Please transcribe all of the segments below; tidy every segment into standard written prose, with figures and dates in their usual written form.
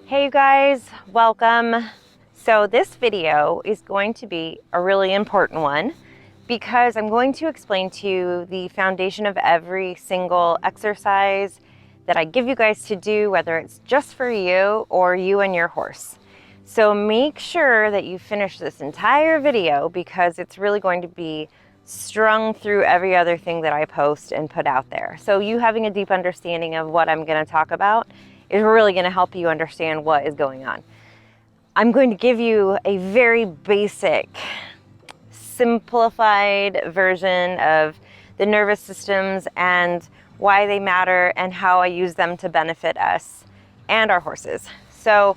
Hey you guys, welcome. So this video is going to be a really important one because I'm going to explain to you the foundation of every single exercise that I give you guys to do, whether it's just for you or you and your horse. So make sure that you finish this entire video because it's really going to be strung through every other thing that I post and put out there. So you having a deep understanding of what I'm going to talk about is really going to help you understand what is going on. I'm going to give you a very basic, simplified version of the nervous systems and why they matter and how I use them to benefit us and our horses. So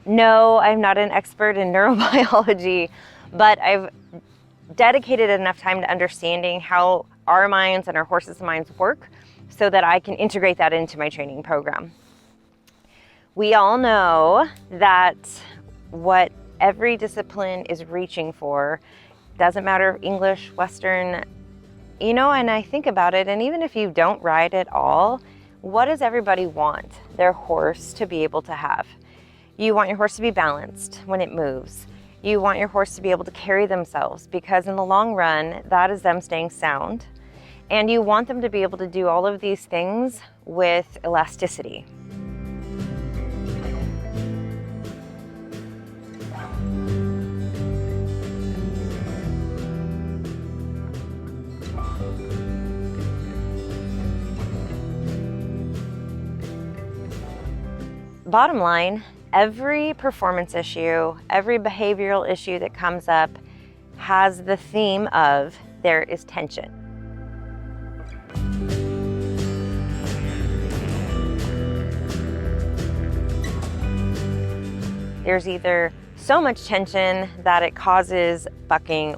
no, I'm not an expert in neurobiology, but I've dedicated enough time to understanding how our minds and our horses' minds work so that I can integrate that into my training program. We all know that what every discipline is reaching for, doesn't matter English, Western, and I think about it, and even if you don't ride at all, what does everybody want their horse to be able to have? You want your horse to be balanced when it moves. You want your horse to be able to carry themselves because in the long run, that is them staying sound. And you want them to be able to do all of these things with elasticity. Bottom line, every performance issue, every behavioral issue that comes up has the theme of there is tension. There's either so much tension that it causes bucking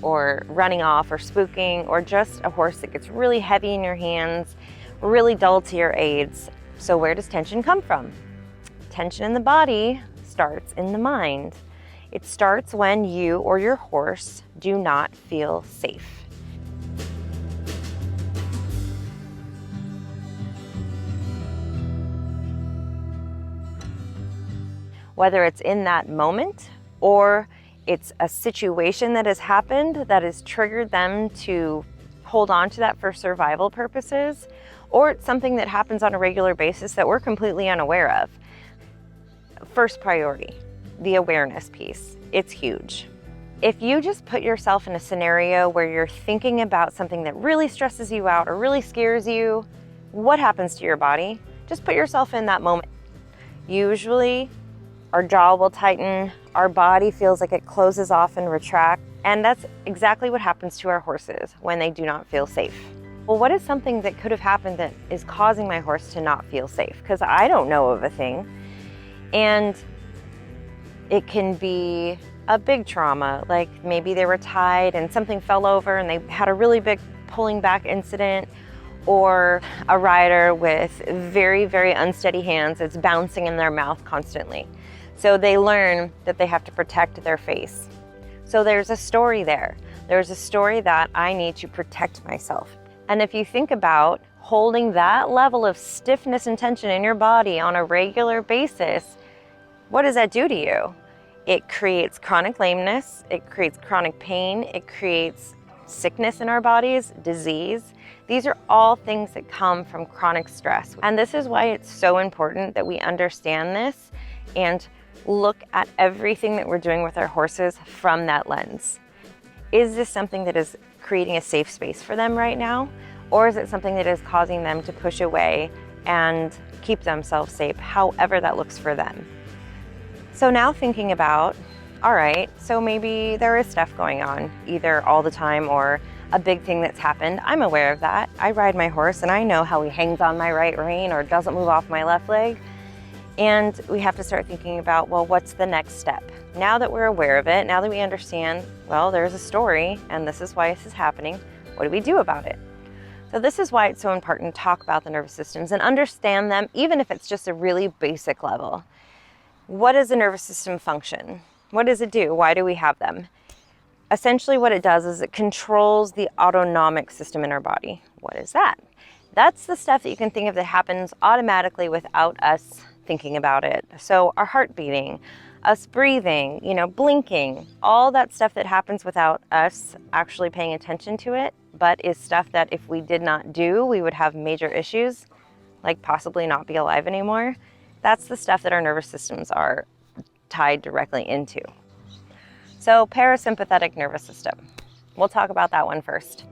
or running off or spooking, or just a horse that gets really heavy in your hands, really dull to your aids. So where does tension come from? Tension in the body starts in the mind. It starts when you or your horse do not feel safe. Whether it's in that moment or it's a situation that has happened that has triggered them to hold on to that for survival purposes, or it's something that happens on a regular basis that we're completely unaware of. First priority, the awareness piece. It's huge. If you just put yourself in a scenario where you're thinking about something that really stresses you out or really scares you, what happens to your body? Just put yourself in that moment. Usually, our jaw will tighten, our body feels like it closes off and retracts, and that's exactly what happens to our horses when they do not feel safe. Well, what is something that could have happened that is causing my horse to not feel safe? Because I don't know of a thing. And it can be a big trauma, like maybe they were tied and something fell over and they had a really big pulling back incident, or a rider with very, very unsteady hands that's bouncing in their mouth constantly. So they learn that they have to protect their face. So there's a story there. There's a story that I need to protect myself. And if you think about holding that level of stiffness and tension in your body on a regular basis, what does that do to you? It creates chronic lameness, it creates chronic pain, it creates sickness in our bodies, disease. These are all things that come from chronic stress. And this is why it's so important that we understand this and look at everything that we're doing with our horses from that lens. Is this something that is creating a safe space for them right now? Or is it something that is causing them to push away and keep themselves safe, however that looks for them? So now thinking about, all right, so maybe there is stuff going on, either all the time or a big thing that's happened. I'm aware of that. I ride my horse and I know how he hangs on my right rein or doesn't move off my left leg. And we have to start thinking about, well, what's the next step? Now that we're aware of it, now that we understand, well, there's a story and this is why this is happening, what do we do about it? So this is why it's so important to talk about the nervous systems and understand them, even if it's just a really basic level. What does the nervous system function? What does it do? Why do we have them? Essentially what it does is it controls the autonomic system in our body. What is that? That's the stuff that you can think of that happens automatically without us thinking about it. So our heart beating, us breathing, blinking, all that stuff that happens without us actually paying attention to it, but is stuff that if we did not do, we would have major issues, like possibly not be alive anymore. That's the stuff that our nervous systems are tied directly into. So parasympathetic nervous system. We'll talk about that one first.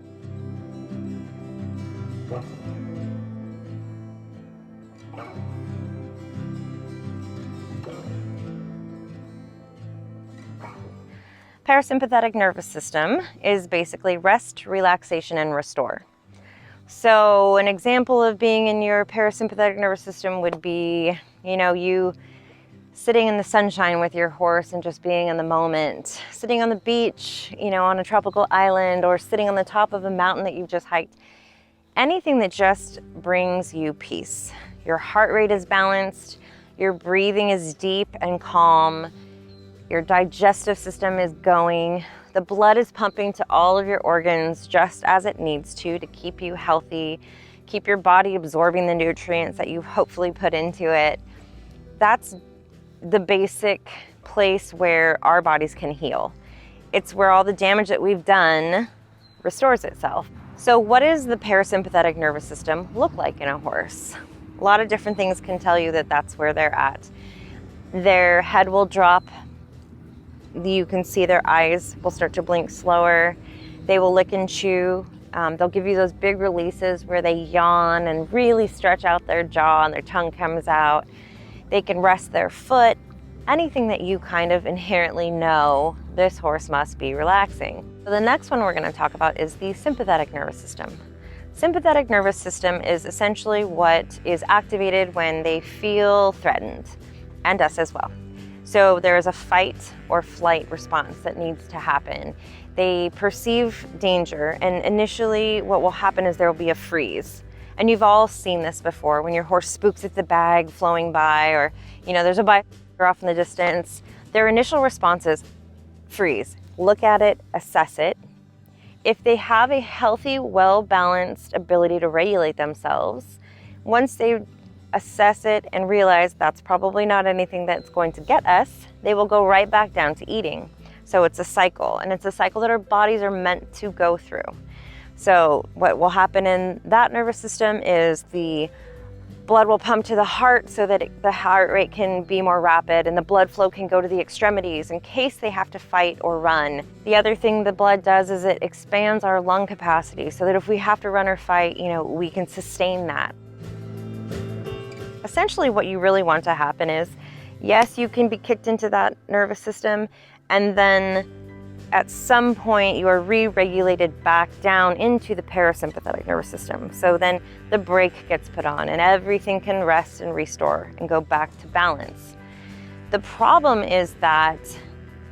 Parasympathetic nervous system is basically rest, relaxation, and restore. So an example of being in your parasympathetic nervous system would be, you sitting in the sunshine with your horse and just being in the moment, sitting on the beach, on a tropical island, or sitting on the top of a mountain that you've just hiked. Anything that just brings you peace. Your heart rate is balanced, your breathing is deep and calm, your digestive system is going, the blood is pumping to all of your organs just as it needs to keep you healthy, keep your body absorbing the nutrients that you've hopefully put into it. That's the basic place where our bodies can heal. It's where all the damage that we've done restores itself. So what does the parasympathetic nervous system look like in a horse? A lot of different things can tell you that that's where they're at. Their head will drop. You can see their eyes will start to blink slower. They will lick and chew. They'll give you those big releases where they yawn and really stretch out their jaw and their tongue comes out. They can rest their foot. Anything that you kind of inherently know, this horse must be relaxing. So the next one we're going to talk about is the sympathetic nervous system. Sympathetic nervous system is essentially what is activated when they feel threatened, and us as well. So there is a fight or flight response that needs to happen. They perceive danger, and initially what will happen is there will be a freeze. And you've all seen this before when your horse spooks at the bag flowing by, or there's a bike off in the distance. Their initial response is freeze, look at it, assess it. If they have a healthy, well-balanced ability to regulate themselves, once they assess it and realize that's probably not anything that's going to get us, they will go right back down to eating. So it's a cycle, and it's a cycle that our bodies are meant to go through. So what will happen in that nervous system is the blood will pump to the heart so that the heart rate can be more rapid and the blood flow can go to the extremities in case they have to fight or run. The other thing the blood does is it expands our lung capacity so that if we have to run or fight, we can sustain that. Essentially what you really want to happen is, yes, you can be kicked into that nervous system, and then at some point you are re-regulated back down into the parasympathetic nervous system. So then the brake gets put on and everything can rest and restore and go back to balance. The problem is that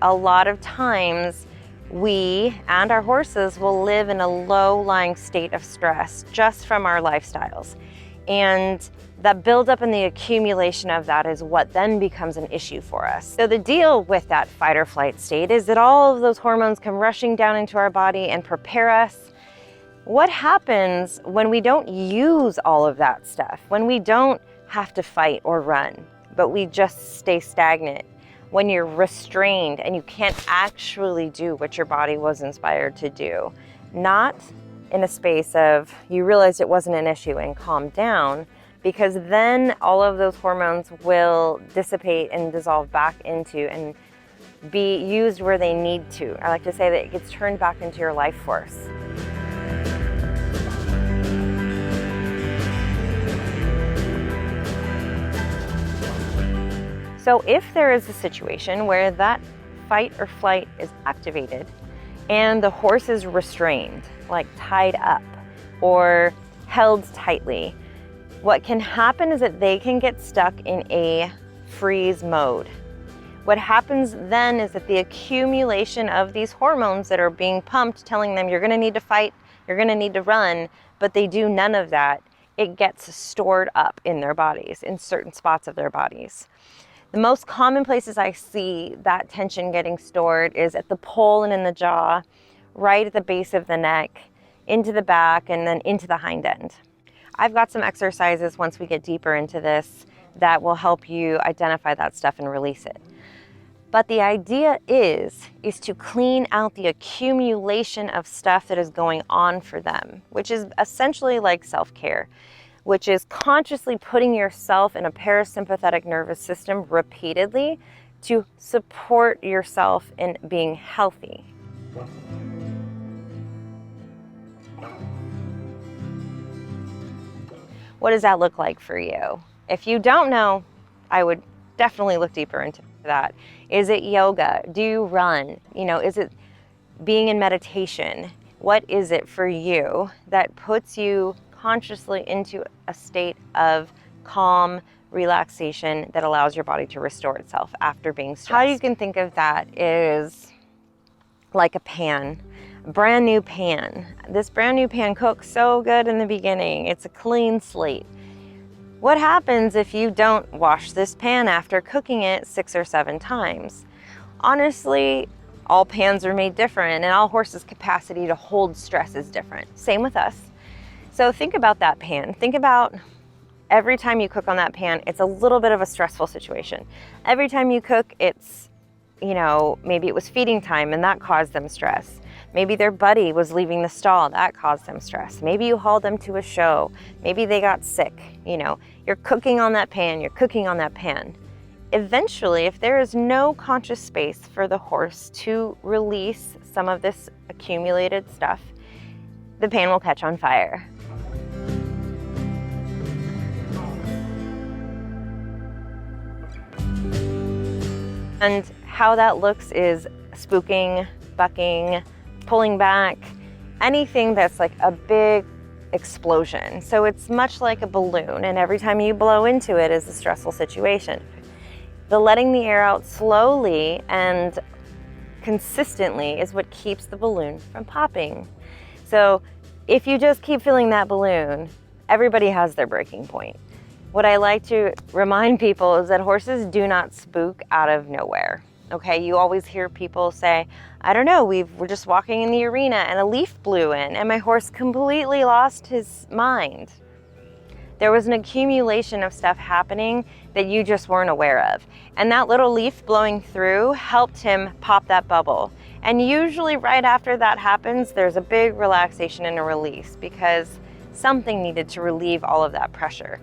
a lot of times we and our horses will live in a low-lying state of stress just from our lifestyles. And that buildup and the accumulation of that is what then becomes an issue for us. So the deal with that fight or flight state is that all of those hormones come rushing down into our body and prepare us. What happens when we don't use all of that stuff? When we don't have to fight or run, but we just stay stagnant? When you're restrained and you can't actually do what your body was inspired to do? Not in a space of you realized it wasn't an issue and calm down, because then all of those hormones will dissipate and dissolve back into and be used where they need to. I like to say that it gets turned back into your life force. So if there is a situation where that fight or flight is activated and the horse is restrained, like tied up or held tightly, what can happen is that they can get stuck in a freeze mode. What happens then is that the accumulation of these hormones that are being pumped, telling them you're going to need to fight, you're going to need to run, but they do none of that, it gets stored up in their bodies, in certain spots of their bodies. The most common places I see that tension getting stored is at the poll and in the jaw, right at the base of the neck, into the back, and then into the hind end. I've got some exercises once we get deeper into this that will help you identify that stuff and release it. But the idea is to clean out the accumulation of stuff that is going on for them, which is essentially like self-care, which is consciously putting yourself in a parasympathetic nervous system repeatedly to support yourself in being healthy. What does that look like for you? If you don't know, I would definitely look deeper into that. Is it yoga? Do you run? Is it being in meditation? What is it for you that puts you consciously into a state of calm relaxation that allows your body to restore itself after being stressed? How you can think of that is like a pan, brand new pan. This brand new pan cooks so good in the beginning. It's a clean slate. What happens if you don't wash this pan after cooking it 6 or 7 times? Honestly, all pans are made different, and all horses' capacity to hold stress is different. Same with us. So think about that pan. Think about every time you cook on that pan, it's a little bit of a stressful situation. Every time you cook, it's, maybe it was feeding time and that caused them stress. Maybe their buddy was leaving the stall, that caused them stress. Maybe you hauled them to a show. Maybe they got sick. You're cooking on that pan, you're cooking on that pan. Eventually, if there is no conscious space for the horse to release some of this accumulated stuff, the pan will catch on fire. And how that looks is spooking, bucking, pulling back, anything that's like a big explosion. So it's much like a balloon, and every time you blow into it is a stressful situation. The letting the air out slowly and consistently is what keeps the balloon from popping. So if you just keep filling that balloon, everybody has their breaking point. What I like to remind people is that horses do not spook out of nowhere. Okay, you always hear people say, I don't know, we're just walking in the arena and a leaf blew in and my horse completely lost his mind. There was an accumulation of stuff happening that you just weren't aware of. And that little leaf blowing through helped him pop that bubble. And usually right after that happens, there's a big relaxation and a release because something needed to relieve all of that pressure.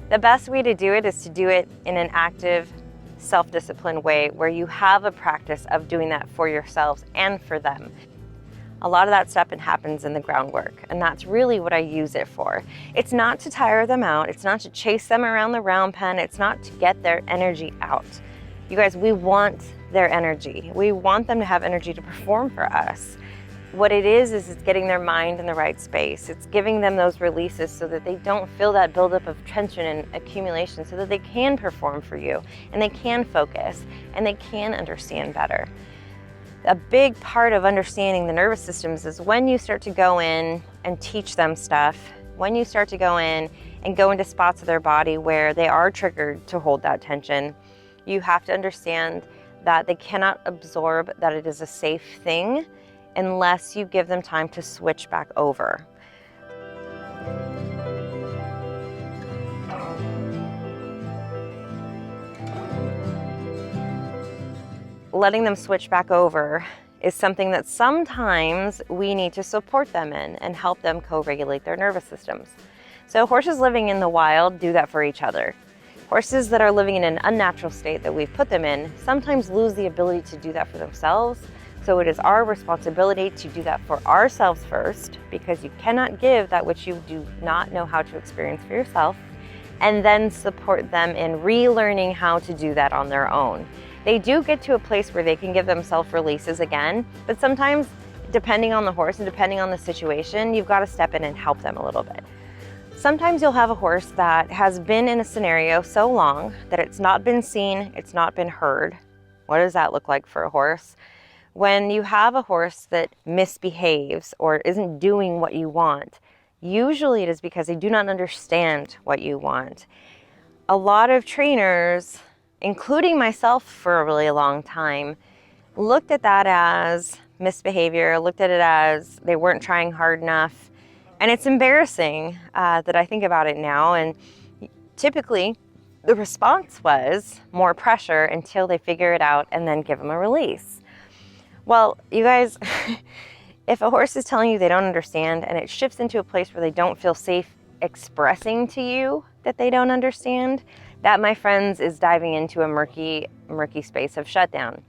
The best way to do it is to do it in an active, self-disciplined way where you have a practice of doing that for yourselves and for them. A lot of that stuff happens in the groundwork, and that's really what I use it for. It's not to tire them out, it's not to chase them around the round pen, it's not to get their energy out. You guys, we want their energy. We want them to have energy to perform for us. What it is it's getting their mind in the right space. It's giving them those releases so that they don't feel that buildup of tension and accumulation, so that they can perform for you and they can focus and they can understand better. A big part of understanding the nervous systems is when you start to go in and teach them stuff, when you start to go in and go into spots of their body where they are triggered to hold that tension, you have to understand that they cannot absorb that it is a safe thing unless you give them time to switch back over. Letting them switch back over is something that sometimes we need to support them in and help them co-regulate their nervous systems. So horses living in the wild do that for each other. Horses that are living in an unnatural state that we've put them in sometimes lose the ability to do that for themselves. So it is our responsibility to do that for ourselves first, because you cannot give that which you do not know how to experience for yourself, and then support them in relearning how to do that on their own. They do get to a place where they can give themselves releases again, but sometimes, depending on the horse and depending on the situation, you've got to step in and help them a little bit. Sometimes you'll have a horse that has been in a scenario so long that it's not been seen, it's not been heard. What does that look like for a horse? When you have a horse that misbehaves or isn't doing what you want, usually it is because they do not understand what you want. A lot of trainers, including myself for a really long time, looked at that as misbehavior, looked at it as they weren't trying hard enough. And it's embarrassing that I think about it now. And typically, The response was more pressure until they figure it out and then give them a release. Well, you guys, if a horse is telling you they don't understand and it shifts into a place where they don't feel safe expressing to you that they don't understand, that, my friends, is diving into a murky space of shutdown.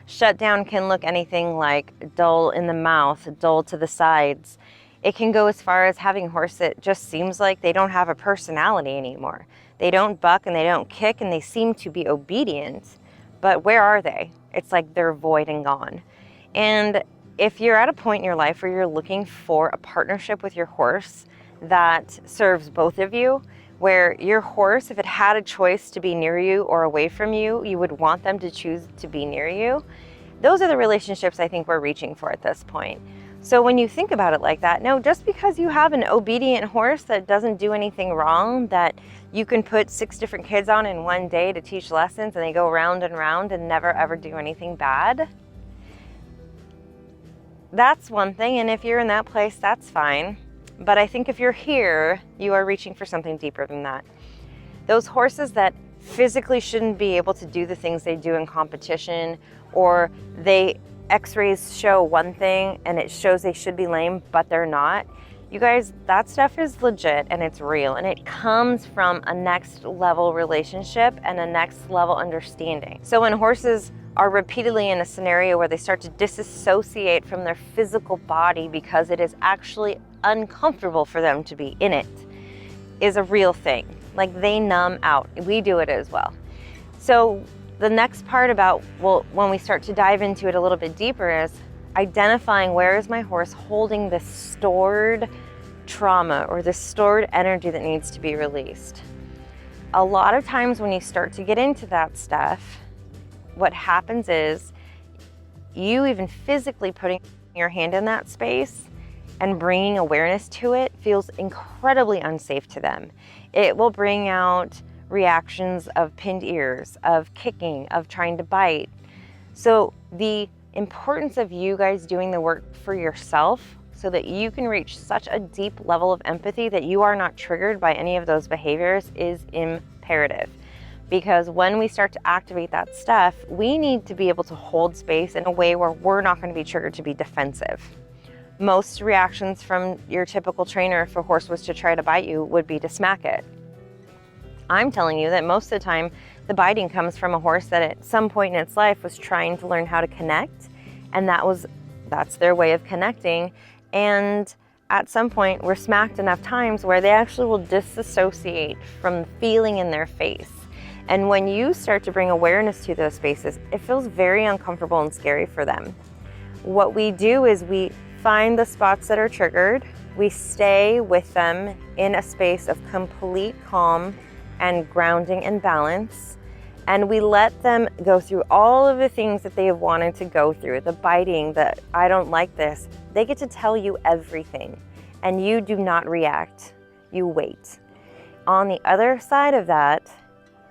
Shutdown can look anything like dull in the mouth, dull to the sides. It can go as far as having a horse that just seems like they don't have a personality anymore. They don't buck and they don't kick and they seem to be obedient, but where are they? It's like they're void and gone. And if you're at a point in your life where you're looking for a partnership with your horse that serves both of you, where your horse, if it had a choice to be near you or away from you, you would want them to choose to be near you. Those are the relationships I think we're reaching for at this point. So when you think about it like that, no, just because you have an obedient horse that doesn't do anything wrong, that you can put 6 different kids on in one day to teach lessons and they go round and round and never ever do anything bad, that's one thing. And if you're in that place, that's fine. But I think if you're here, you are reaching for something deeper than that. Those horses that physically shouldn't be able to do the things they do in competition, or X-rays show one thing and it shows they should be lame, but they're not. You guys, that stuff is legit and it's real, and it comes from a next level relationship and a next level understanding. So when horses are repeatedly in a scenario where they start to disassociate from their physical body because it is actually uncomfortable for them to be in it, is a real thing. Like, they numb out. We do it as well. So the next part about, well, when we start to dive into it a little bit deeper, is identifying where is my horse holding this stored trauma or this stored energy that needs to be released. A lot of times when you start to get into that stuff, what happens is you even physically putting your hand in that space and bringing awareness to it feels incredibly unsafe to them. It will bring out reactions of pinned ears, of kicking, of trying to bite. So the importance of you guys doing the work for yourself so that you can reach such a deep level of empathy that you are not triggered by any of those behaviors is imperative. Because when we start to activate that stuff, we need to be able to hold space in a way where we're not going to be triggered to be defensive. Most reactions from your typical trainer, if a horse was to try to bite you, would be to smack it. I'm telling you that most of the time, the biting comes from a horse that at some point in its life was trying to learn how to connect, and that's their way of connecting. And at some point, we're smacked enough times where they actually will disassociate from the feeling in their face. And when you start to bring awareness to those spaces, it feels very uncomfortable and scary for them. What we do is we find the spots that are triggered, we stay with them in a space of complete calm and grounding and balance, and we let them go through all of the things that they have wanted to go through, the biting, the I don't like this. They get to tell you everything, and you do not react, you wait. On the other side of that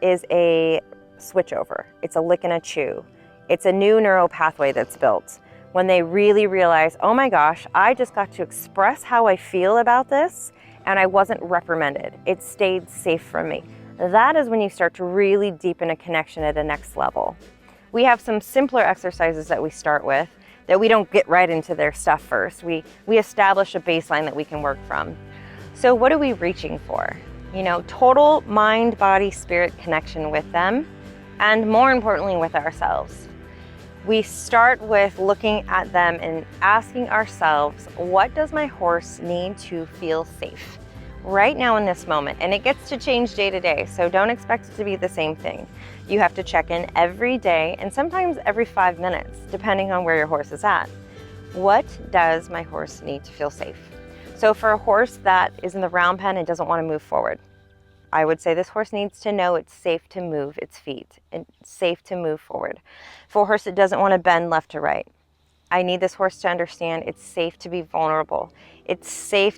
is a switch over. It's a lick and a chew. It's a new neural pathway that's built. When they really realize, oh my gosh, I just got to express how I feel about this and I wasn't reprimanded. It stayed safe from me. That is when you start to really deepen a connection at a next level. We have some simpler exercises that we start with that we don't get right into their stuff first. We establish a baseline that we can work from. So what are we reaching for? Total mind, body, spirit connection with them, and more importantly, with ourselves. We start with looking at them and asking ourselves, what does my horse need to feel safe right now in this moment? And it gets to change day to day, so don't expect it to be the same thing. You have to check in every day and sometimes every 5 minutes, depending on where your horse is at. What does my horse need to feel safe? So for a horse that is in the round pen and doesn't want to move forward, I would say this horse needs to know it's safe to move its feet and safe to move forward. For a horse that doesn't want to bend left to right, I need this horse to understand it's safe to be vulnerable. It's safe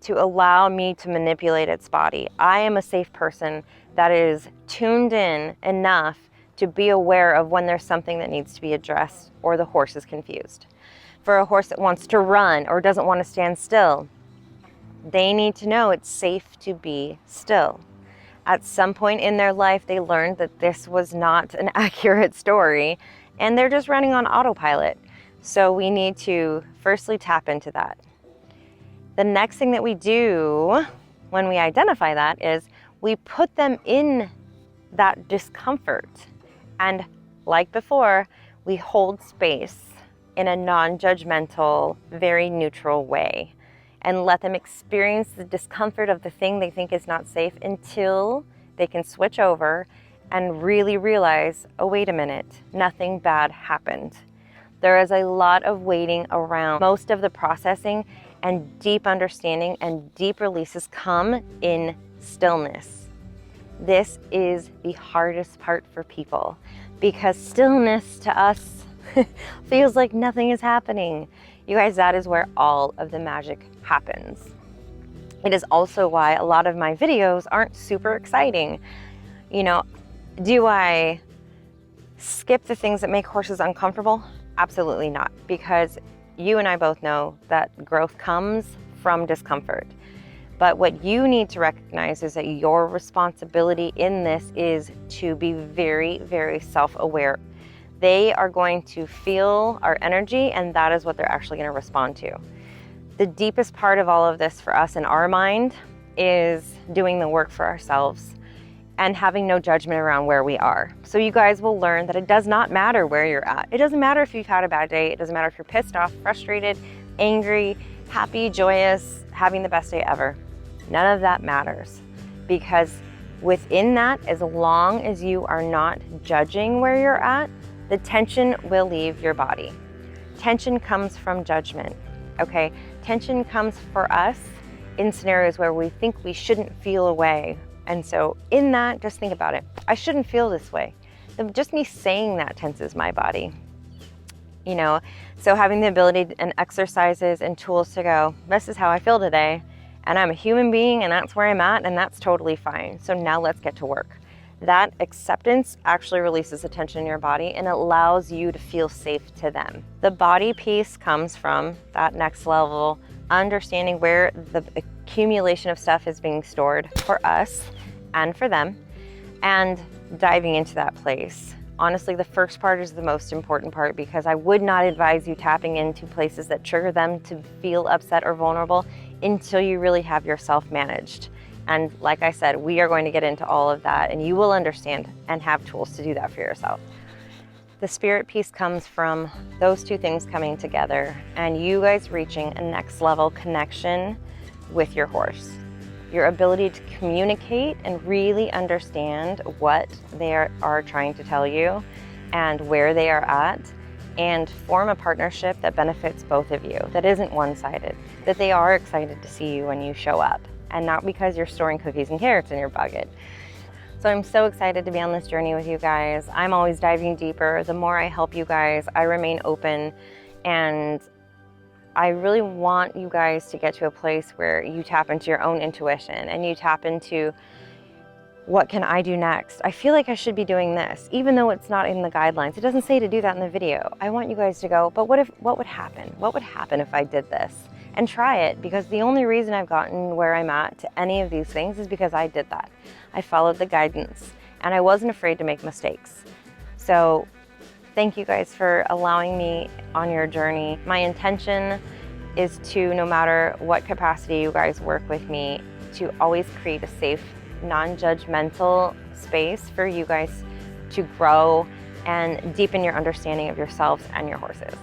to allow me to manipulate its body. I am a safe person that is tuned in enough to be aware of when there's something that needs to be addressed or the horse is confused. For a horse that wants to run or doesn't want to stand still, they need to know it's safe to be still. At some point in their life, they learned that this was not an accurate story, and they're just running on autopilot. So we need to firstly tap into that. The next thing that we do when we identify that is we put them in that discomfort. And like before, we hold space in a non-judgmental, very neutral way and let them experience the discomfort of the thing they think is not safe until they can switch over and really realize, oh, wait a minute, nothing bad happened. There is a lot of waiting around. Most of the processing and deep understanding and deep releases come in stillness. This is the hardest part for people because stillness to us feels like nothing is happening. You guys, that is where all of the magic happens. It is also why a lot of my videos aren't super exciting. You know, do I skip the things that make horses uncomfortable? Absolutely not, because you and I both know that growth comes from discomfort. But what you need to recognize is that your responsibility in this is to be very, very self-aware. They are going to feel our energy, and that is what they're actually going to respond to. The deepest part of all of this for us in our mind is doing the work for ourselves and having no judgment around where we are. So you guys will learn that it does not matter where you're at. It doesn't matter if you've had a bad day. It doesn't matter if you're pissed off, frustrated, angry, happy, joyous, having the best day ever. None of that matters, because within that, as long as you are not judging where you're at, the tension will leave your body. Tension comes from judgment, okay? Tension comes for us in scenarios where we think we shouldn't feel a way. And so in that, just think about it. I shouldn't feel this way. Just me saying that tenses my body. You know, so having the ability and exercises and tools to go, this is how I feel today, and I'm a human being and that's where I'm at, and that's totally fine. So now let's get to work. That acceptance actually releases the tension in your body and allows you to feel safe to them. The body piece comes from that next level, understanding where the accumulation of stuff is being stored for us and for them, and diving into that place. Honestly, the first part is the most important part, because I would not advise you tapping into places that trigger them to feel upset or vulnerable until you really have yourself managed. And like I said, we are going to get into all of that, and you will understand and have tools to do that for yourself. The spirit piece comes from those two things coming together and you guys reaching a next level connection with your horse. Your ability to communicate and really understand what they are trying to tell you and where they are at, and form a partnership that benefits both of you, that isn't one-sided, that they are excited to see you when you show up, and not because you're storing cookies and carrots in your bucket. So I'm so excited to be on this journey with you guys. I'm always diving deeper. The more I help you guys, I remain open, and I really want you guys to get to a place where you tap into your own intuition and you tap into, what can I do next? I feel like I should be doing this, even though it's not in the guidelines. It doesn't say to do that in the video. I want you guys to go, but what would happen? What would happen if I did this? And try it, because the only reason I've gotten where I'm at to any of these things is because I did that. I followed the guidance and I wasn't afraid to make mistakes. So thank you guys for allowing me on your journey. My intention is to, no matter what capacity you guys work with me, to always create a safe, non-judgmental space for you guys to grow and deepen your understanding of yourselves and your horses.